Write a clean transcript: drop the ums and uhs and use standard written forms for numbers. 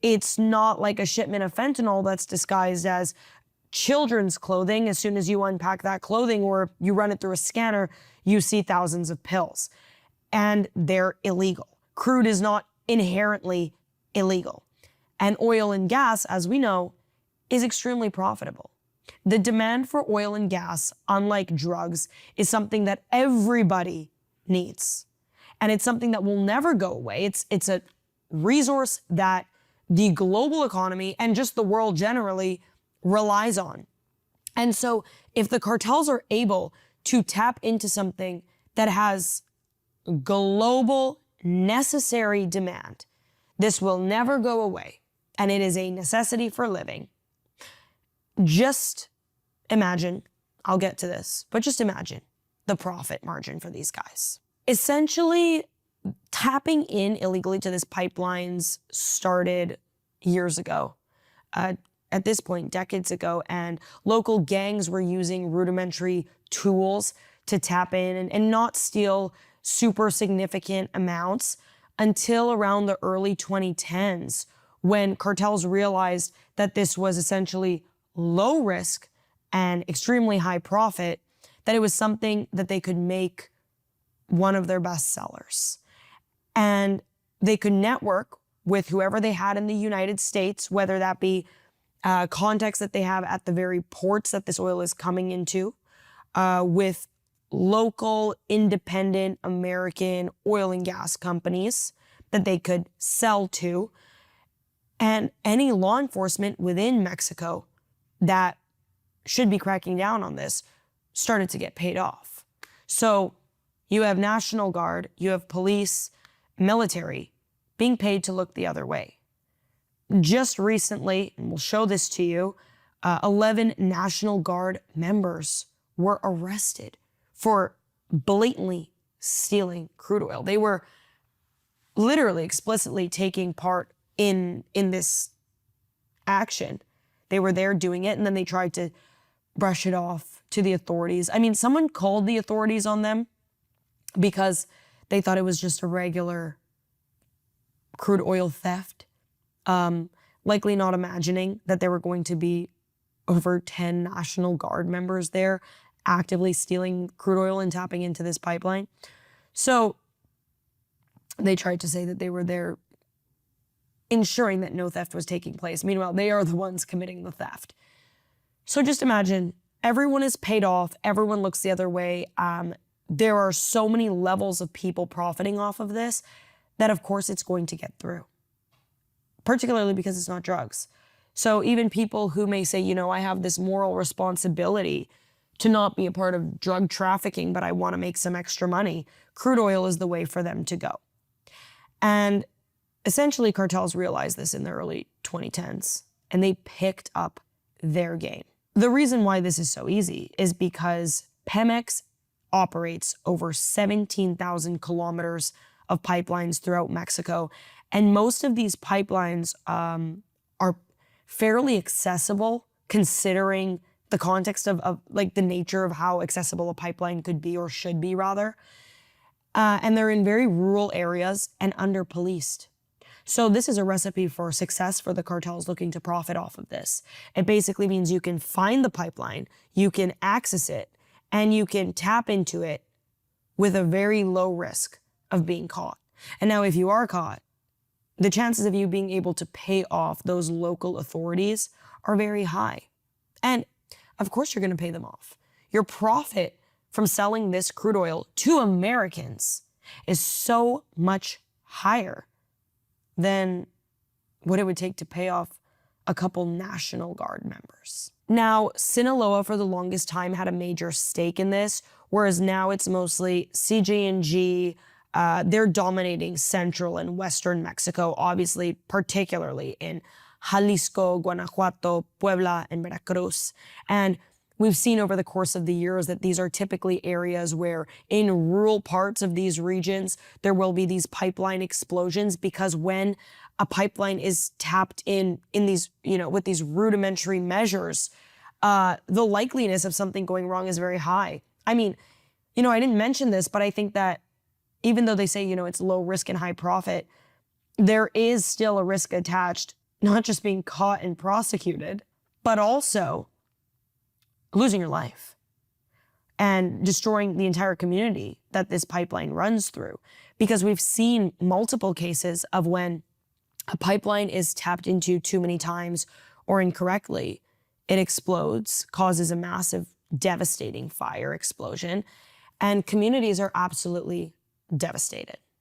It's not like a shipment of fentanyl that's disguised as children's clothing. As soon as you unpack that clothing or you run it through a scanner, you see thousands of pills. And they're illegal. Crude is not inherently illegal. And oil and gas, as we know, is extremely profitable. The demand for oil and gas, unlike drugs, is something that everybody needs. And it's something that will never go away. It's a resource that the global economy and just the world generally relies on. And so if the cartels are able to tap into something that has global necessary demand, this will never go away. And it is a necessity for living. Just imagine, I'll get to this, but just imagine the profit margin for these guys. Essentially, tapping in illegally to this pipelines started years ago. At this point, decades ago, and local gangs were using rudimentary tools to tap in and not steal super significant amounts until around the early 2010s, when cartels realized that this was essentially low risk and extremely high profit, that it was something that they could make one of their best sellers. And they could network with whoever they had in the United States, whether that be contacts that they have at the very ports that this oil is coming into, with local, independent American oil and gas companies that they could sell to, and any law enforcement within Mexico that should be cracking down on this started to get paid off. So you have National Guard, you have police, military being paid to look the other way. Just recently, and we'll show this to you, 11 National Guard members were arrested for blatantly stealing crude oil. They were literally explicitly taking part in this action. They were there doing it, and then they tried to brush it off to the authorities. I mean, someone called the authorities on them because they thought it was just a regular crude oil theft, likely not imagining that there were going to be over 10 National Guard members there actively stealing crude oil and tapping into this pipeline. So they tried to say that they were there ensuring that no theft was taking place. Meanwhile, they are the ones committing the theft. So just imagine, everyone is paid off, everyone looks the other way. There are so many levels of people profiting off of this that of course it's going to get through, particularly because it's not drugs. So even people who may say, you know, I have this moral responsibility to not be a part of drug trafficking, but I want to make some extra money, crude oil is the way for them to go. And essentially cartels realized this in the early 2010s, and they picked up their game. The reason why this is so easy is because Pemex operates over 17,000 kilometers of pipelines throughout Mexico. And most of these pipelines are fairly accessible, considering the context of like the nature of how accessible a pipeline could be, or should be rather. And they're in very rural areas and under-policed. So this is a recipe for success for the cartels looking to profit off of this. It basically means you can find the pipeline, you can access it, and you can tap into it with a very low risk of being caught. And now if you are caught, the chances of you being able to pay off those local authorities are very high. And of course you're going to pay them off. Your profit from selling this crude oil to Americans is so much higher than what it would take to pay off a couple National Guard members. Now, Sinaloa for the longest time had a major stake in this, whereas now it's mostly CJNG. They're dominating central and western Mexico, obviously, particularly in Jalisco, Guanajuato, Puebla, and Veracruz. And we've seen over the course of the years that these are typically areas where in rural parts of these regions, there will be these pipeline explosions, because when a pipeline is tapped in these, with these rudimentary measures, the likeliness of something going wrong is very high. I mean, I didn't mention this, but I think that even though they say, it's low risk and high profit, there is still a risk attached not just being caught and prosecuted, but also losing your life and destroying the entire community that this pipeline runs through. Because we've seen multiple cases of when a pipeline is tapped into too many times or incorrectly, it explodes, causes a massive, devastating fire explosion, and communities are absolutely devastated.